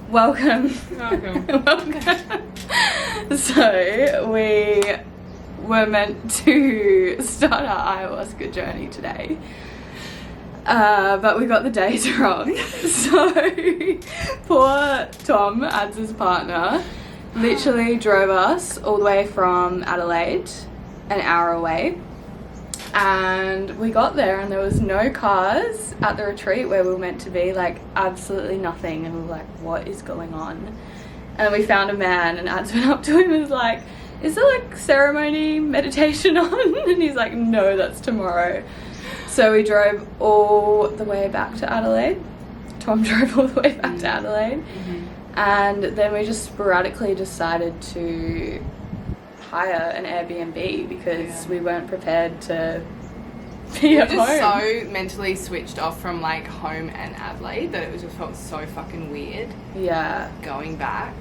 Welcome. Welcome. So, we were meant to start our ayahuasca journey today. But we got the days wrong. So, poor Tom, Ads' partner, literally drove us all the way from Adelaide, an hour away. And we got there and there was no cars at the retreat where we were meant to be, like absolutely nothing. And we were like, what is going on? And we found a man and Ads went up to him and was like, is there like ceremony meditation on? And he's like, no, that's tomorrow. So we drove all the way back to Adelaide. Tom drove all the way back to Adelaide. And then we just sporadically decided to hire an Airbnb because we weren't prepared to be at home. We were just so mentally switched off from like home and Adelaide that it was just felt so fucking weird. Yeah. Going back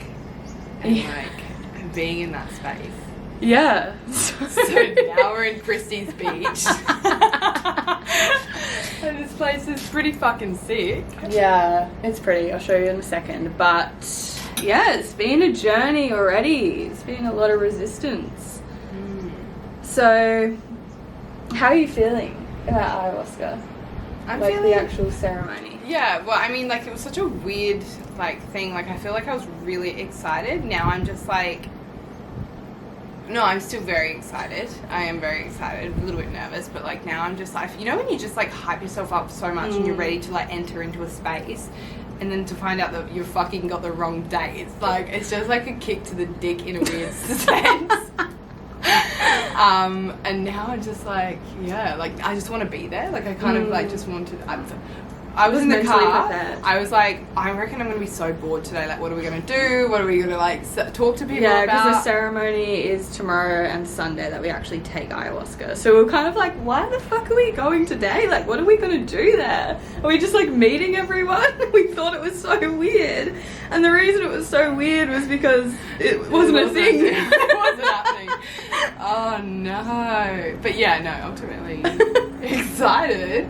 and like being in that space. Yeah. So now we're in Christie's Beach. And this place is pretty fucking sick. Yeah, it's pretty. I'll show you in a second. But yeah, it's been a journey already. It's been a lot of resistance. So, how are you feeling about ayahuasca? I'm like feeling the actual ceremony. Yeah, well, I mean, like, it was such a weird, like, thing. Like, I feel like I was really excited. Now I'm just, like... No, I'm still very excited. I am very excited. A little bit nervous, but, like, now I'm just, like... You know when you just, like, hype yourself up so much and you're ready to, like, enter into a space, and then to find out that you fucking got the wrong date? It's, like, it's just, like, a kick to the dick in a weird sense. And now I'm just like, yeah, like I just want to be there. Like I kind of like just wanted. I was in the car. Prepared. I was like, I reckon I'm going to be so bored today. Like, what are we going to do? What are we going to like talk to people about? Yeah, because the ceremony is tomorrow and Sunday that we actually take ayahuasca. So we're kind of like, why the fuck are we going today? Like, what are we going to do there? Are we just like meeting everyone? We thought it was so weird. And the reason it was so weird was because it wasn't a thing. It wasn't happening. Oh no. But yeah, no, ultimately excited.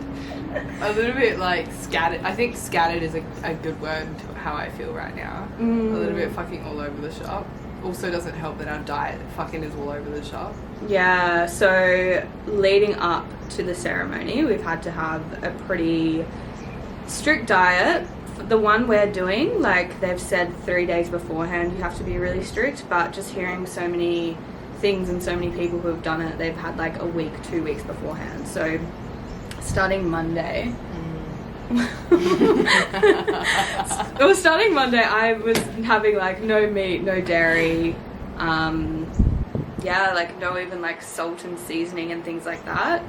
A little bit like scattered. I think scattered is a good word to how I feel right now. A little bit fucking all over the shop. Also doesn't help that our diet fucking is all over the shop. Yeah, so leading up to the ceremony, we've had to have a pretty strict diet. The one we're doing, like they've said 3 days beforehand you have to be really strict, but just hearing so many things and so many people who have done it, they've had like a week, 2 weeks beforehand. So starting Monday. It was starting Monday. I was having like no meat, no dairy. Yeah, like no even like salt and seasoning and things like that.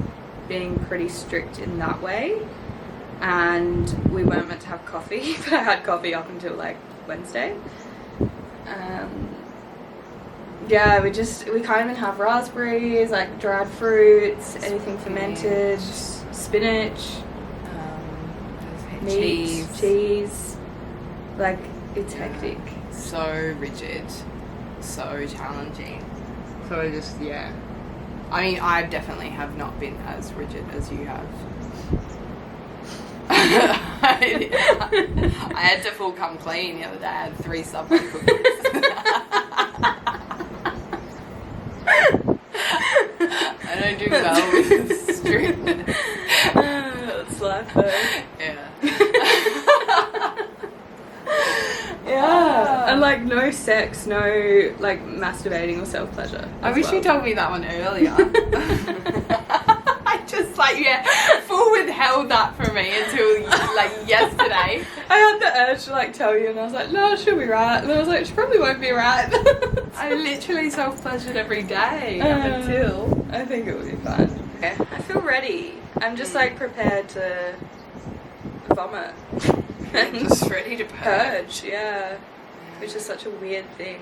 Being pretty strict in that way. And we weren't meant to have coffee, but I had coffee up until like Wednesday. Yeah, we can't even have raspberries, like dried fruits, anything fermented, spinach, meat, cheese. Like, it's hectic. So rigid, so challenging. So I just, yeah. I mean, I definitely have not been as rigid as you have. I had to full come clean the other day. I had 3 Subway cookies. I don't do well with strictness. That's life though. Yeah. Yeah. And like no sex, no like masturbating or self-pleasure. I wish you told me that one earlier. I just like, full withheld that from me until like yesterday. I had the urge to like tell you and I was like, no, she'll be right. And I was like, she probably won't be right. I literally self-pleasured every day up until. I think it will be fun. Okay. I feel ready. I'm just like prepared to vomit. I'm just ready to purge. Yeah. Which is such a weird thing.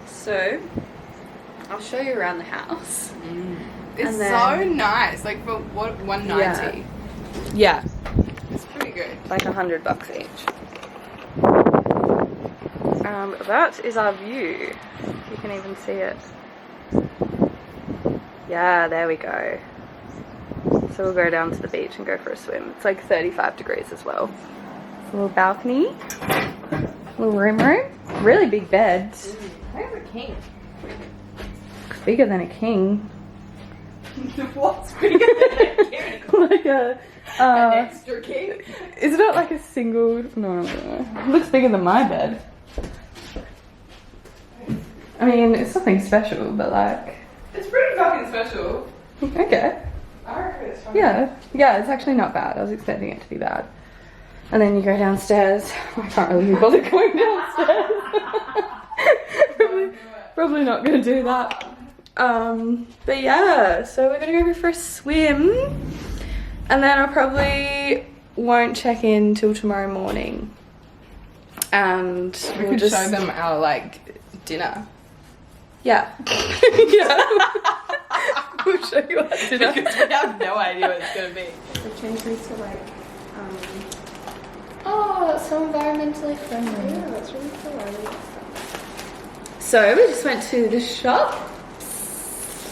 So, I'll show you around the house. It's so nice. Like for what, $190? Yeah. It's pretty good. Like $100 each. That is our view. You can even see it. Yeah, there we go. So we'll go down to the beach and go for a swim. It's like 35 degrees as well. It's a little balcony. Little room. Really big bed. Where's the king? Bigger than a king. What's bigger than a king? Like a... An extra king? Is it not like a single... No. It looks bigger than my bed. I mean, it's nothing special, but like... It's pretty fucking special. Okay. I reckon it's fine. Yeah, it's actually not bad. I was expecting it to be bad. And then you go downstairs. I can't really be bothered going downstairs. probably not going to do that. But yeah, so we're going to go for a swim. And then I probably won't check in till tomorrow morning. And We could show them our, like, dinner. Yeah. Yeah. We'll show you our dinner. Because we have no idea what it's going to be. We changed these to like, oh, that's so environmentally friendly. Yeah, that's really cool. I like that. So we just went to the shop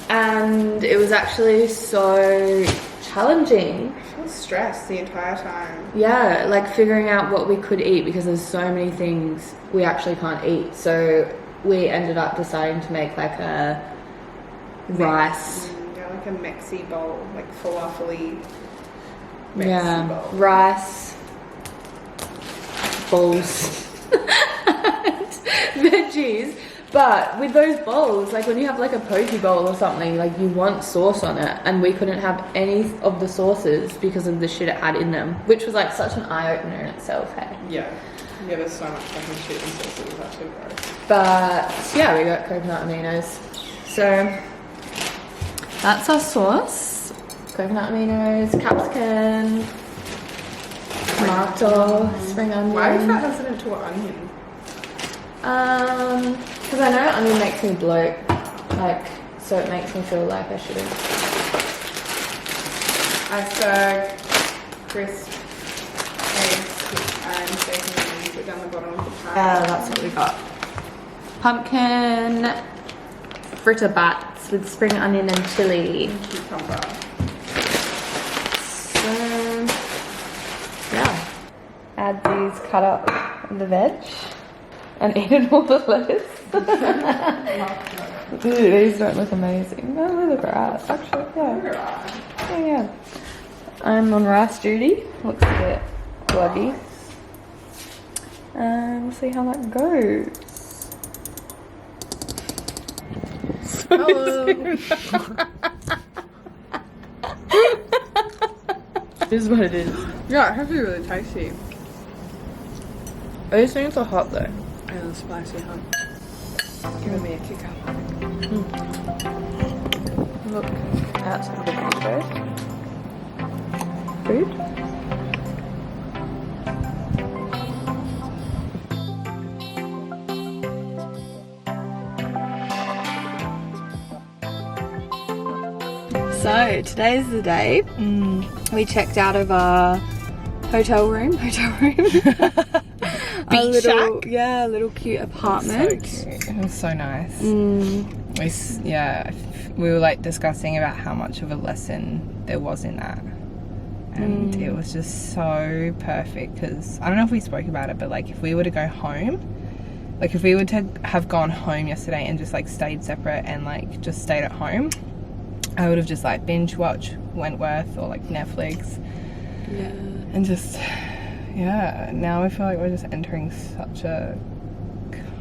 and it was actually so challenging. I feel stressed the entire time. Yeah, like figuring out what we could eat because there's so many things we actually can't eat. So we ended up deciding to make like a rice. Yeah, like a Mexi bowl, like falafel-y Mexi Yeah, bowl. rice, bowls, veggies. But with those bowls, like when you have like a poke bowl or something, like you want sauce on it, and we couldn't have any of the sauces because of the shit it had in them, which was like such an eye-opener in itself, hey? Yeah. Yeah, there's so much fucking shit in sauces, it's actually gross. But yeah, we got coconut aminos. So that's our sauce. Coconut aminos, capsicum, tomato, spring onion. Why are you so hesitant to onion? Because I know onion makes me bloat, like, so it makes me feel like I shouldn't. Iceberg, crisp, eggs, and bacon onions put down the bottom of the pan. Yeah, that's what we got. Pumpkin fritter bats with spring onion and chili. Cucumber. So, yeah. Add these cut up in the veg and eat it all the lettuce. Ooh, these don't look amazing. No, they look alright. Actually, yeah. Yeah. I'm on rice duty. Looks a bit gluggy. We'll see how that goes. Hello. This is what it is. Yeah, it's actually really tasty. These things are hot though. And it's spicy, huh? Giving me a cucumber. Look outside the window. Food. So today's the day. We checked out of our hotel room. Beach shack? Yeah, a little cute apartment. So cute. It was so nice. We were like discussing about how much of a lesson there was in that, and it was just so perfect. Because I don't know if we spoke about it, but like if we were to go home, like if we were to have gone home yesterday and just like stayed separate and like just stayed at home, I would have just like binge watched Wentworth or like Netflix. Yeah. And just, yeah, now I feel like we're just entering such a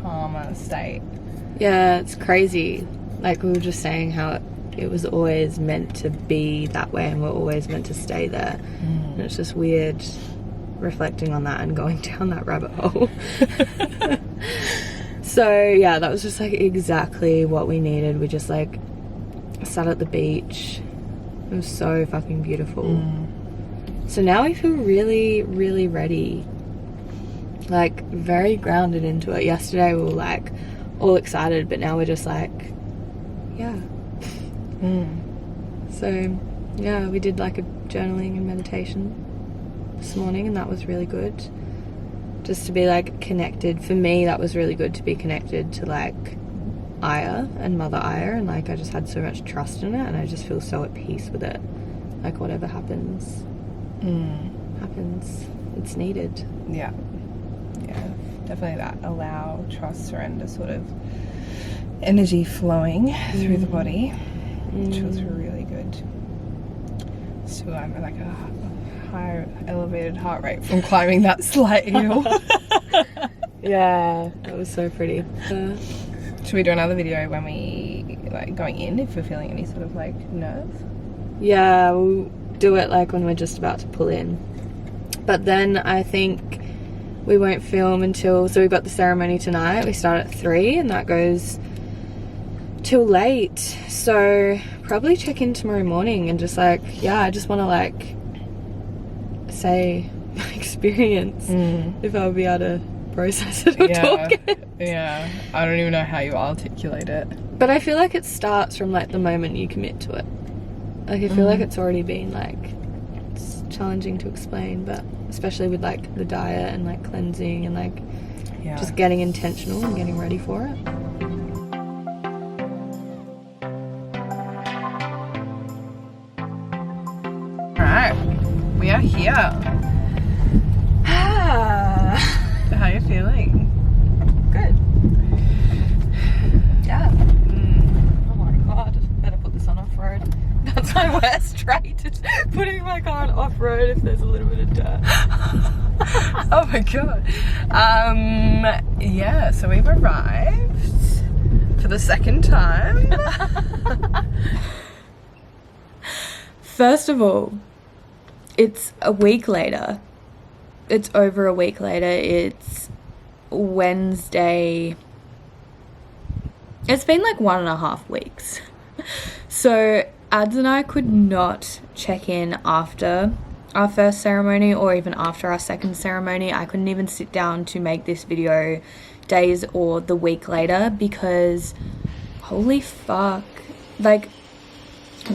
calmer state. Yeah, it's crazy. Like we were just saying how it was always meant to be that way and we're always meant to stay there. And it's just weird reflecting on that and going down that rabbit hole. So yeah, that was just like exactly what we needed. We just like sat at the beach. It was so fucking beautiful. So now we feel really, really ready. Like very grounded into it. Yesterday we were like all excited, but now we're just like, yeah. So yeah, we did like a journaling and meditation this morning and that was really good. Just to be like connected. For me, that was really good to be connected to like Aya and Mother Aya, and like I just had so much trust in it and I just feel so at peace with it. Like whatever happens, happens. It's needed. Yeah, definitely that allow, trust, surrender sort of energy flowing through the body, which was really good. Still, I'm like a high elevated heart rate from climbing that slight hill. Yeah, that was so pretty. Should we do another video when we like going in if we're feeling any sort of like nerves? Yeah, we'll do it like when we're just about to pull in. But then I think we won't film until, so we've got the ceremony tonight. We start at 3 and that goes till late. So probably check in tomorrow morning and just like, yeah, I just want to like say my experience if I'll be able to process it or talk it. Yeah, I don't even know how you articulate it. But I feel like it starts from like the moment you commit to it. Like I feel like it's already been like, it's challenging to explain, but especially with like the diet and like cleansing and like just getting intentional and getting ready for it. Alright, we are here. How are you feeling? Good. Yeah. Oh my god, better put this on off-road. That's my worst trait, is putting my car on off-road if there's a little bit of dirt. Oh my god. Yeah, so we've arrived for the second time. First of all, it's a week later. It's over a week later. It's Wednesday. It's been like 1.5 weeks. So Ads and I could not check in after our first ceremony or even after our second ceremony. I couldn't even sit down to make this video days or the week later because holy fuck, like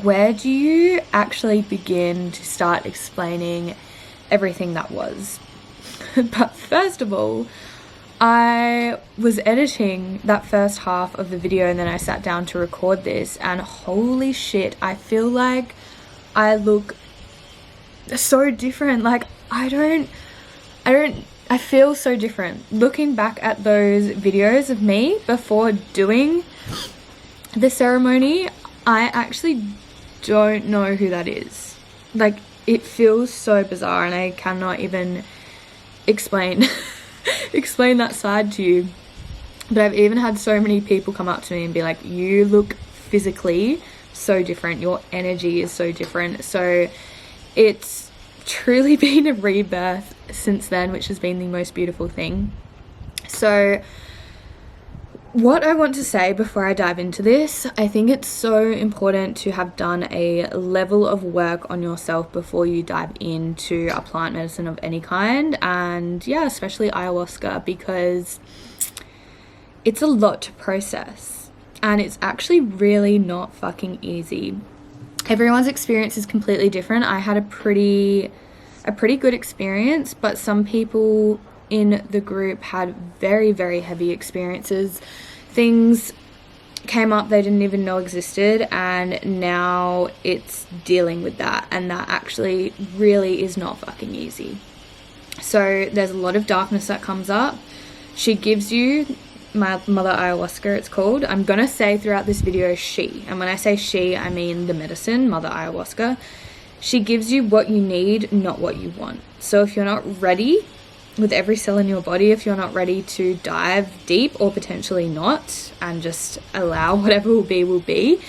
where do you actually begin to start explaining everything that was? But first of all, I was editing that first half of the video and then I sat down to record this, and holy shit, I feel like I look so different. Like I feel so different. Looking back at those videos of me before doing the ceremony, I actually don't know who that is. Like it feels so bizarre and I cannot even explain that side to you. But I've even had so many people come up to me and be like, you look physically so different, your energy is so different. So it's truly been a rebirth since then, which has been the most beautiful thing. So what I want to say before I dive into this, I think it's so important to have done a level of work on yourself before you dive into a plant medicine of any kind, and yeah, especially ayahuasca, because it's a lot to process and it's actually really not fucking easy. Everyone's experience is completely different. I had a pretty good experience, but some people in the group had very, very heavy experiences. Things came up they didn't even know existed, and now it's dealing with that, and that actually really is not fucking easy. So there's a lot of darkness that comes up. She gives you, my mother ayahuasca it's called. I'm gonna say throughout this video she, and when I say she I mean the medicine, mother ayahuasca. She gives you what you need, not what you want. So if you're not ready with every cell in your body, if you're not ready to dive deep, or potentially not, and just allow whatever will be,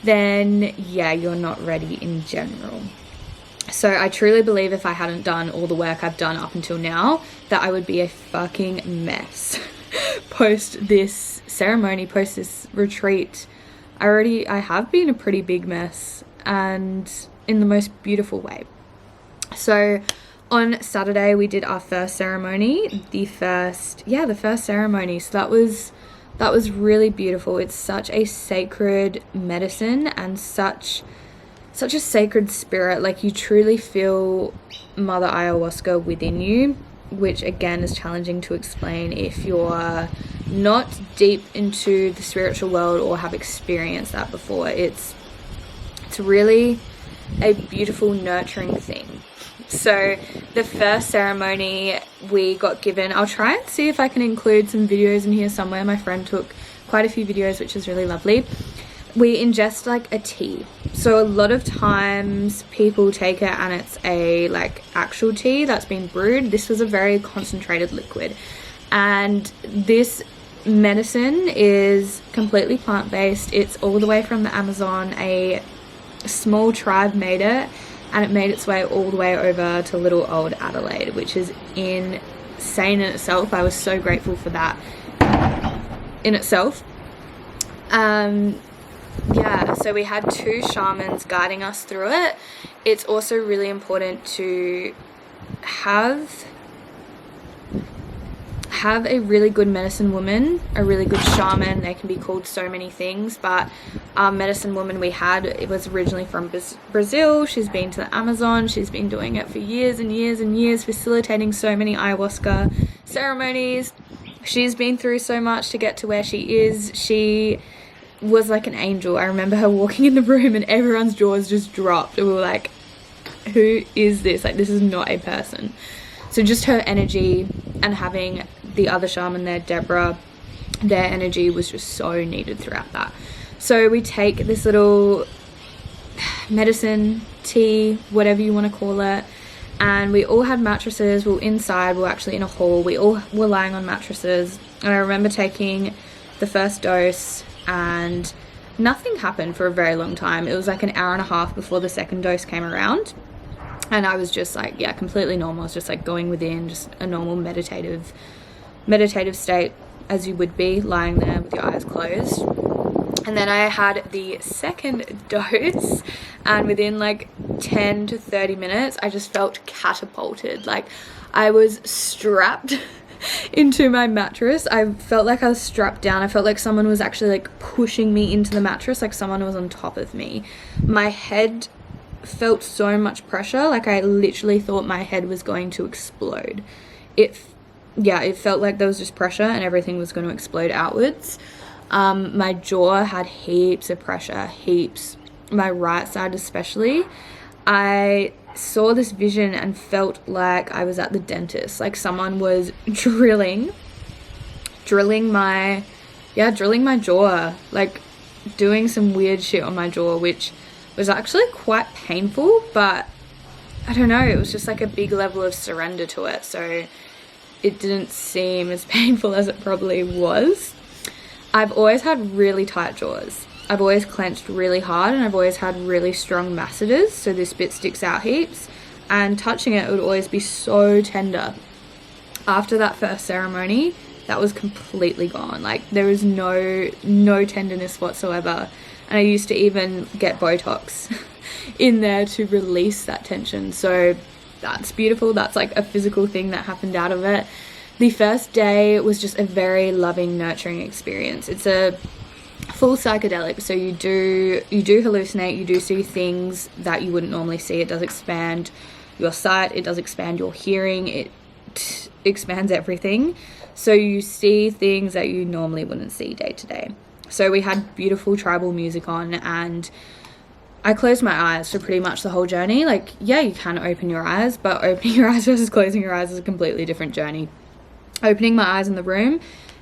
then yeah, you're not ready in general. So I truly believe if I hadn't done all the work I've done up until now, that I would be a fucking mess post this ceremony, post this retreat. I have been a pretty big mess, and in the most beautiful way. So on Saturday we did our first ceremony, the first ceremony. So that was really beautiful. It's such a sacred medicine and such a sacred spirit. Like you truly feel Mother Ayahuasca within you, which again is challenging to explain if you're not deep into the spiritual world or have experienced that before. It's really a beautiful, nurturing thing. So the first ceremony we got given, I'll try and see if I can include some videos in here somewhere. My friend took quite a few videos, which is really lovely. We ingest like a tea. So a lot of times people take it and it's a like actual tea that's been brewed. This was a very concentrated liquid, and this medicine is completely plant-based. It's all the way from the Amazon. A small tribe made it, and it made its way all the way over to little old Adelaide, which is insane in itself. I was so grateful for that in itself. Yeah, so we had 2 shamans guiding us through it. It's also really important to have a really good medicine woman, a really good shaman. They can be called so many things, but our medicine woman we had, it was originally from Brazil. She's been to the Amazon. She's been doing it for years and years and years, facilitating so many ayahuasca ceremonies. She's been through so much to get to where she is. She was like an angel. I remember her walking in the room and everyone's jaws just dropped. We were like, who is this? Like, this is not a person. So just her energy, and having the other shaman there, Deborah, their energy was just so needed throughout that. So we take this little medicine, tea, whatever you want to call it, and we all had mattresses. We were inside, we were actually in a hall. We all were lying on mattresses, and I remember taking the first dose and nothing happened for a very long time. It was like an hour and a half before the second dose came around. And I was just like, yeah, completely normal. I was just like going within, just a normal meditative state as you would be, lying there with your eyes closed. And then I had the second dose, and within like 10 to 30 minutes, I just felt catapulted. Like I was strapped into my mattress. I felt like I was strapped down. I felt like someone was actually like pushing me into the mattress, like someone was on top of me. My head felt so much pressure, like I literally thought my head was going to explode. It felt like there was just pressure and everything was going to explode outwards. My jaw had heaps of pressure, heaps. My right side especially. I saw this vision and felt like I was at the dentist, like someone was drilling my jaw, like doing some weird shit on my jaw, which was actually quite painful, but I don't know, it was just like a big level of surrender to it, so it didn't seem as painful as it probably was. I've always had really tight jaws. I've always clenched really hard, and I've always had really strong masseters, so this bit sticks out heaps, and touching it would always be so tender. After that first ceremony, that was completely gone. Like there was no tenderness whatsoever. And I used to even get Botox in there to release that tension. So that's beautiful. That's like a physical thing that happened out of it. The first day was just a very loving, nurturing experience. It's a full psychedelic. So you do hallucinate. You do see things that you wouldn't normally see. It does expand your sight. It does expand your hearing. It expands everything. So you see things that you normally wouldn't see day to day. So we had beautiful tribal music on, and I closed my eyes for pretty much the whole journey. Like, yeah, you can open your eyes, but opening your eyes versus closing your eyes is a completely different journey. Opening my eyes in the room,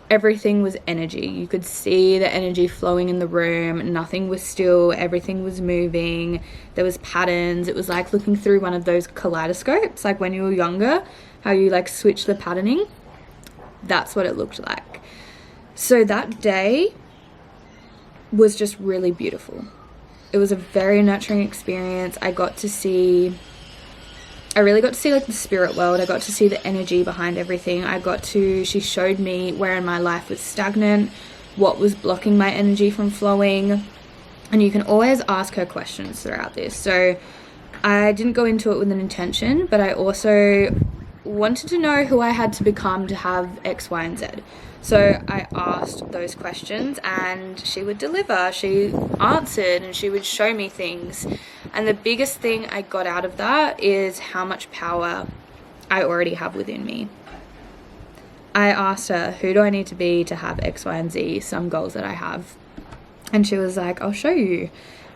everything was energy. You could see the energy flowing in the room. Nothing was still. Everything was moving. There was patterns. It was like looking through one of those kaleidoscopes, like when you were younger, how you like switch the patterning. That's what it looked like. So that day was just really beautiful. It was a very nurturing experience. I really got to see like the spirit world. I got to see the energy behind everything. She showed me where in my life was stagnant, what was blocking my energy from flowing. And you can always ask her questions throughout this. So I didn't go into it with an intention, but I also wanted to know who I had to become to have X, Y, and Z. So I asked those questions and she would deliver. She answered and she would show me things. And the biggest thing I got out of that is how much power I already have within me. I asked her, who do I need to be to have X, Y, and Z, some goals that I have? And she was like, I'll show you.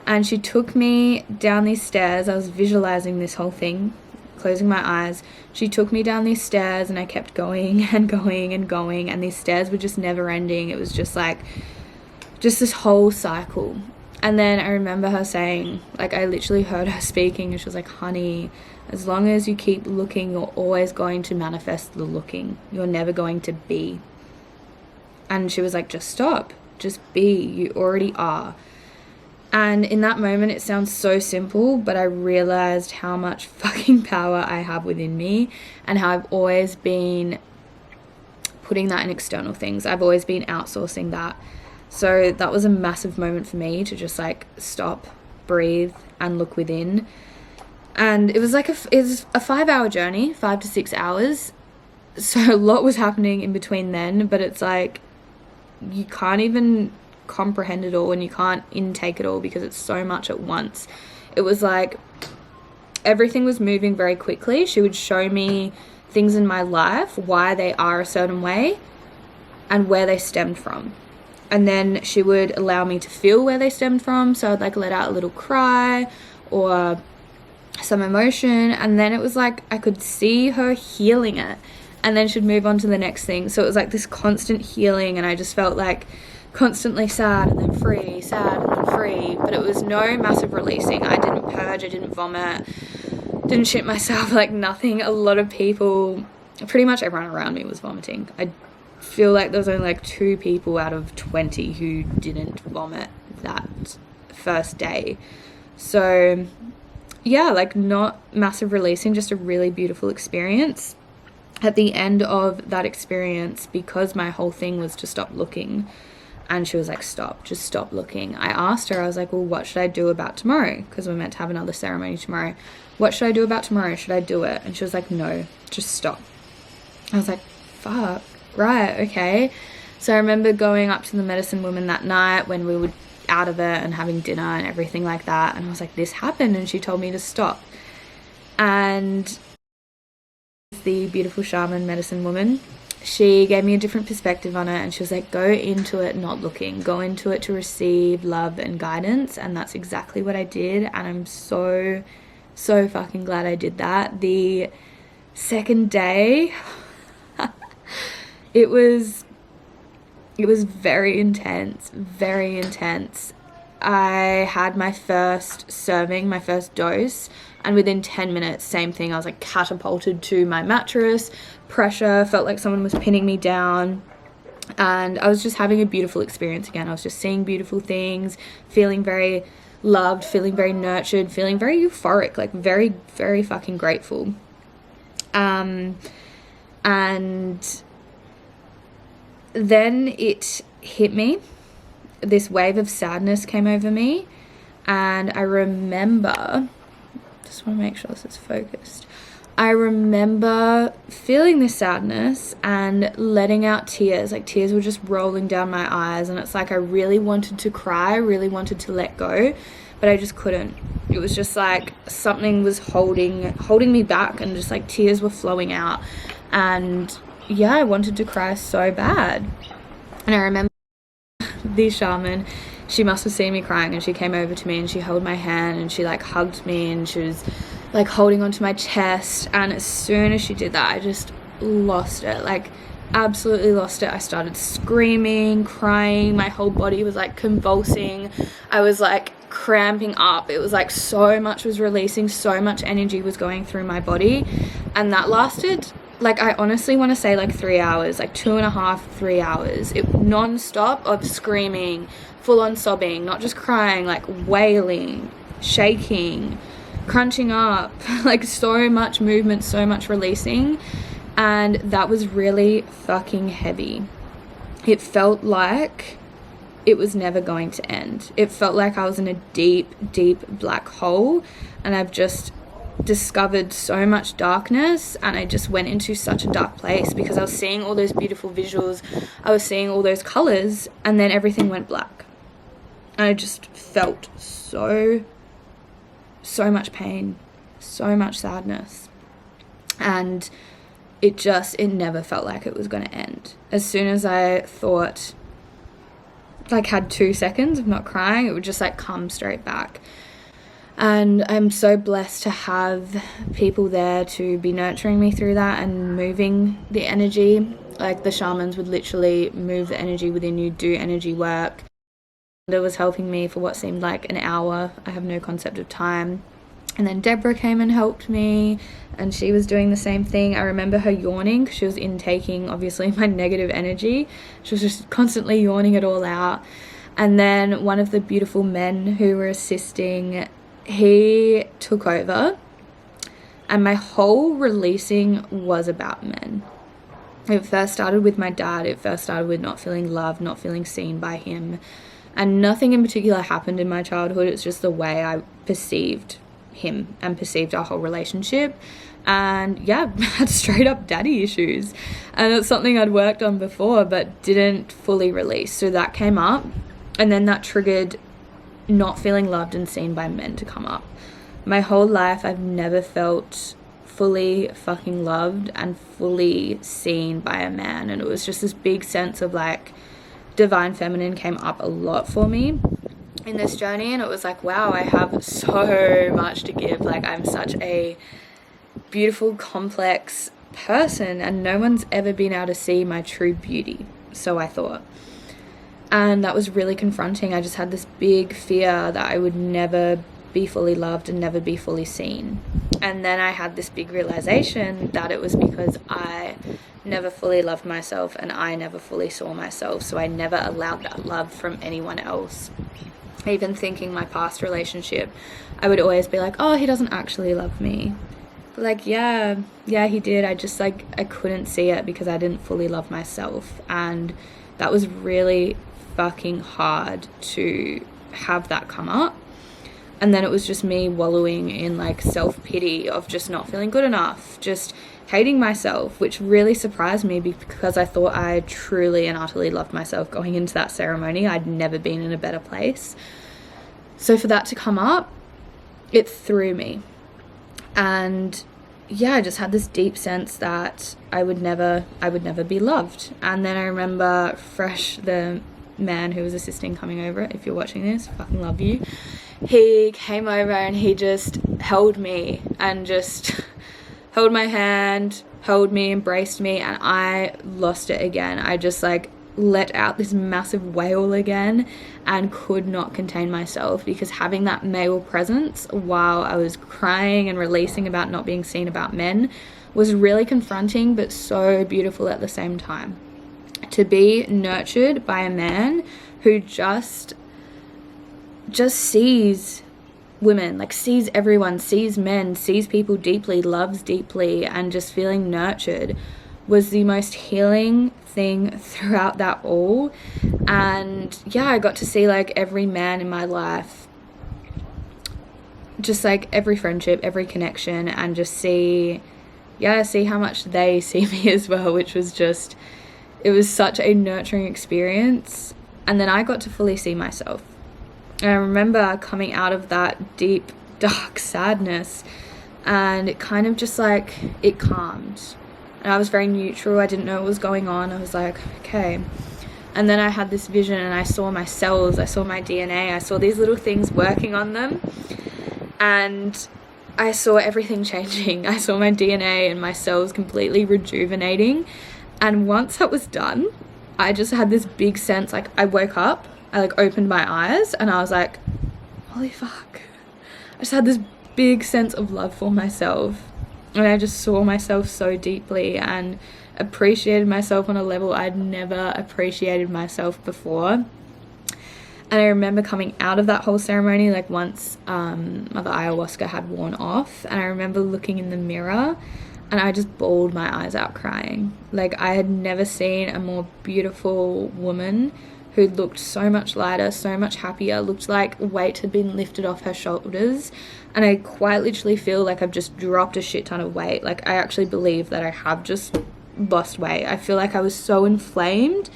And she took me down these stairs. I was visualizing this whole thing, closing my eyes. She took me down these stairs and I kept going and going and going, and these stairs were just never ending. It was just like, just this whole cycle. And then I remember her saying, like, I literally heard her speaking, and she was like, honey, as long as you keep looking, you're always going to manifest the looking. You're never going to be. And she was like, just stop, just be, you already are. And in that moment, it sounds so simple, but I realized how much fucking power I have within me, and how I've always been putting that in external things. I've always been outsourcing that. So that was a massive moment for me to just like stop, breathe, and look within. And it was like a 5-hour journey, 5 to 6 hours. So a lot was happening in between then, but it's like you can't even comprehend it all, and you can't intake it all because it's so much at once. It was like everything was moving very quickly. She would show me things in my life, why they are a certain way and where they stemmed from. And then she would allow me to feel where they stemmed from. So I'd like let out a little cry or some emotion, and then it was like I could see her healing it, and then she'd move on to the next thing. So it was like this constant healing, and I just felt like constantly sad and then free, sad and then free. But it was no massive releasing. I didn't purge, I didn't vomit, didn't shit myself, like nothing. A lot of people, pretty much everyone around me was vomiting. I feel like there was only like 2 people out of 20 who didn't vomit that first day. So yeah, like not massive releasing, just a really beautiful experience. At the end of that experience, because my whole thing was to stop looking, and she was like, stop, just stop looking. I asked her, I was like, well, what should I do about tomorrow? Because we're meant to have another ceremony tomorrow. What should I do about tomorrow? Should I do it? And she was like, no, just stop. I was like, fuck, right, okay. So I remember going up to the medicine woman that night when we were out of it and having dinner and everything like that. And I was like, this happened. And she told me to stop. And the beautiful shaman medicine woman, she gave me a different perspective on it, and she was like, go into it not looking, go into it to receive love and guidance. And that's exactly what I did, and I'm so fucking glad I did that. The second day it was very intense. I had my first serving, my first dose, and within 10 minutes, same thing, I was like catapulted to my mattress, pressure, felt like someone was pinning me down, and I was just having a beautiful experience again. I was just seeing beautiful things, feeling very loved, feeling very nurtured, feeling very euphoric, like very, very fucking grateful. And then it hit me. This wave of sadness came over me, and I remember, just want to make sure this is focused. I remember feeling this sadness and letting out tears. Like tears were just rolling down my eyes, and it's like I really wanted to cry, really wanted to let go, but I just couldn't. It was just like something was holding me back, and just like tears were flowing out. And yeah, I wanted to cry so bad. And I remember the shaman, she must have seen me crying, and she came over to me and she held my hand and she like hugged me, and she was like holding onto my chest. And as soon as she did that, I just lost it, like absolutely lost it. I started screaming, crying, my whole body was like convulsing, I was like cramping up. It was like so much was releasing, so much energy was going through my body. And that lasted, like, I honestly want to say like 3 hours, like 2.5, 3 hours. It non-stop of screaming, full on sobbing, not just crying, like wailing, shaking, crunching up, like so much movement, so much releasing. And that was really fucking heavy. It felt like it was never going to end. It felt like I was in a deep, deep black hole, and I've just discovered so much darkness, and I just went into such a dark place because I was seeing all those beautiful visuals, I was seeing all those colors, and then everything went black. And I just felt so much pain, so much sadness, and it never felt like it was going to end. As soon as I thought, like had 2 seconds of not crying, it would just like come straight back. And I'm so blessed to have people there to be nurturing me through that and moving the energy. Like the shamans would literally move the energy within you, do energy work. It was helping me for what seemed like an hour. I have no concept of time. And then Deborah came and helped me, and she was doing the same thing. I remember her yawning because she was intaking, obviously, my negative energy. She was just constantly yawning it all out. And then one of the beautiful men who were assisting, he took over, and my whole releasing was about men. It first started with my dad. It first started with not feeling loved, not feeling seen by him. And nothing in particular happened in my childhood. It's just the way I perceived him and perceived our whole relationship. And yeah, had straight up daddy issues. And it's something I'd worked on before but didn't fully release. So that came up, and then that triggered not feeling loved and seen by men to come up. My whole life I've never felt fully fucking loved and fully seen by a man, and it was just this big sense of like divine feminine came up a lot for me in this journey. And it was like, wow, I have so much to give. Like, I'm such a beautiful, complex person, and no one's ever been able to see my true beauty, so I thought. And that was really confronting. I just had this big fear that I would never be fully loved and never be fully seen. And then I had this big realization that it was because I never fully loved myself and I never fully saw myself, so I never allowed that love from anyone else. Even thinking my past relationship, I would always be like, oh, he doesn't actually love me. But like, yeah, he did. I just like, I couldn't see it because I didn't fully love myself. And that was really fucking hard to have that come up. And then it was just me wallowing in like self-pity of just not feeling good enough, just hating myself, which really surprised me because I thought I truly and utterly loved myself going into that ceremony. I'd never been in a better place. So for that to come up, it threw me. And yeah, I just had this deep sense that I would never be loved. And then I remember Fresh, the man who was assisting, coming over. If you're watching this, I fucking love you. He came over and he just held me and just held my hand, held me, embraced me, and I lost it again. I just like let out this massive wail again and could not contain myself, because having that male presence while I was crying and releasing about not being seen about men was really confronting but so beautiful at the same time. To be nurtured by a man who just sees women, like sees everyone, sees men, sees people deeply, loves deeply, and just feeling nurtured was the most healing thing throughout that all. And yeah, I got to see like every man in my life, just like every friendship, every connection, and just see how much they see me as well, which was just, it was such a nurturing experience. And then I got to fully see myself. And I remember coming out of that deep, dark sadness, and it kind of just like, it calmed. And I was very neutral. I didn't know what was going on. I was like, okay. And then I had this vision, and I saw my cells, I saw my DNA, I saw these little things working on them. And I saw everything changing. I saw my DNA and my cells completely rejuvenating. And once that was done, I just had this big sense, like I woke up, I like opened my eyes, and I was like, holy fuck. I just had this big sense of love for myself, and I just saw myself so deeply and appreciated myself on a level I'd never appreciated myself before. And I remember coming out of that whole ceremony, like once the ayahuasca had worn off, and I remember looking in the mirror and I just bawled my eyes out crying. Like I had never seen a more beautiful woman who looked so much lighter, so much happier, looked like weight had been lifted off her shoulders. And I quite literally feel like I've just dropped a shit ton of weight. Like I actually believe that I have just lost weight. I feel like I was so inflamed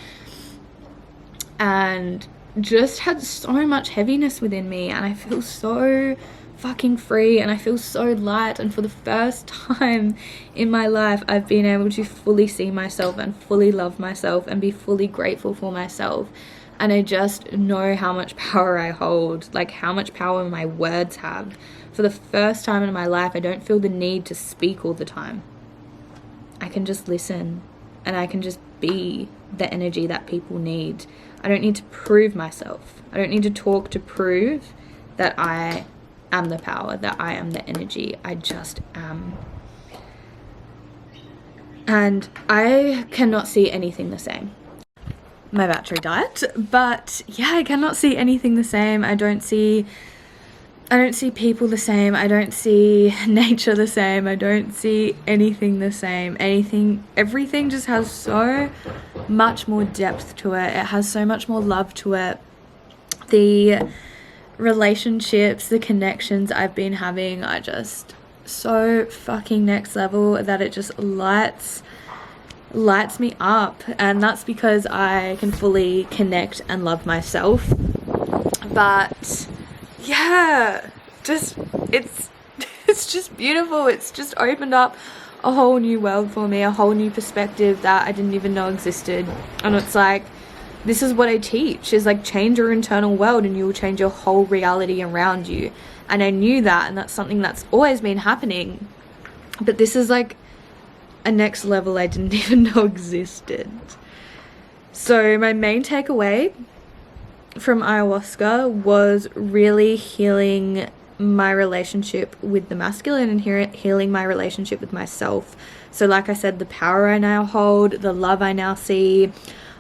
and just had so much heaviness within me, and I feel so fucking free, and I feel so light. And for the first time in my life, I've been able to fully see myself and fully love myself and be fully grateful for myself. and I just know how much power I hold, like how much power my words have. For the first time in my life, I don't feel the need to speak all the time. I can just listen, and I can just be the energy that people need. I don't need to prove myself. I don't need to talk to prove that I am the power, that I am the energy. I just am. And I cannot see anything the same. My battery died, but yeah, I cannot see anything the same. I don't see people the same. I don't see nature the same. I don't see anything the same. Everything just has so much more depth to it. It has so much more love to it. The relationships, the connections I've been having are just so fucking next level that it just lights me up. And that's because I can fully connect and love myself. But yeah, it's just beautiful. It's just opened up a whole new world for me, a whole new perspective that I didn't even know existed. And it's like, this is what I teach, is like, change your internal world and you will change your whole reality around you. And I knew that, and that's something that's always been happening, but this is like a next level I didn't even know existed. So my main takeaway from ayahuasca was really healing my relationship with the masculine and healing my relationship with myself. So like I said, the power I now hold, the love I now see.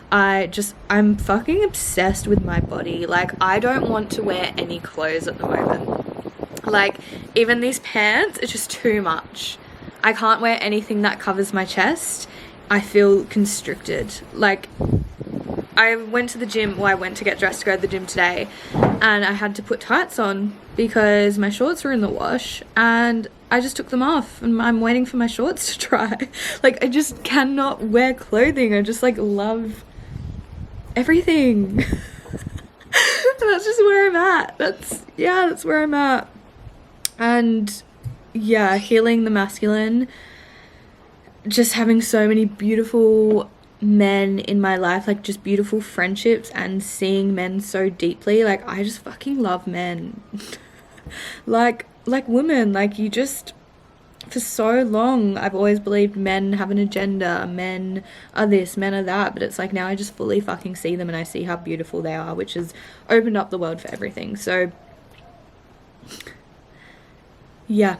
I'm fucking obsessed with my body. Like, I don't want to wear any clothes at the moment. Like, even these pants, it's just too much. I can't wear anything that covers my chest. I feel constricted. Like, I went to the gym, I went to get dressed to go to the gym today, and I had to put tights on because my shorts were in the wash, and I just took them off, and I'm waiting for my shorts to dry. Like, I just cannot wear clothing. I just like love everything. That's just where I'm at. That's where I'm at. And yeah, healing the masculine, just having so many beautiful men in my life, like just beautiful friendships, and seeing men so deeply. Like, I just fucking love men. like women, like, you just, for so long I've always believed men have an agenda, men are this, men are that, but it's like, now I just fully fucking see them, and I see how beautiful they are, which has opened up the world for everything. So yeah,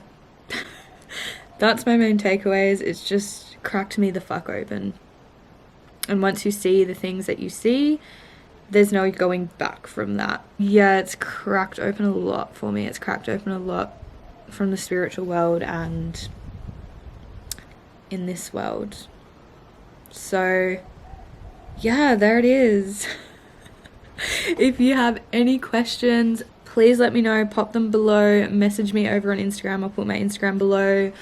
that's my main takeaways. It's just cracked me the fuck open. And once you see the things that you see, there's no going back from that. Yeah, it's cracked open a lot for me. It's cracked open a lot from the spiritual world and in this world. So yeah, there it is. If you have any questions, please let me know. Pop them below. Message me over on Instagram. I'll put my Instagram below.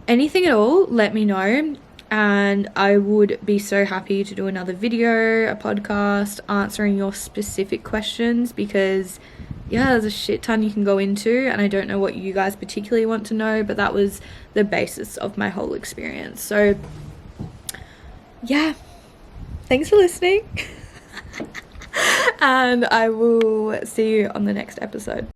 Anything at all, let me know. And I would be so happy to do another video, a podcast, answering your specific questions, because yeah, there's a shit ton you can go into, and I don't know what you guys particularly want to know, but that was the basis of my whole experience. So yeah, thanks for listening. And I will see you on the next episode.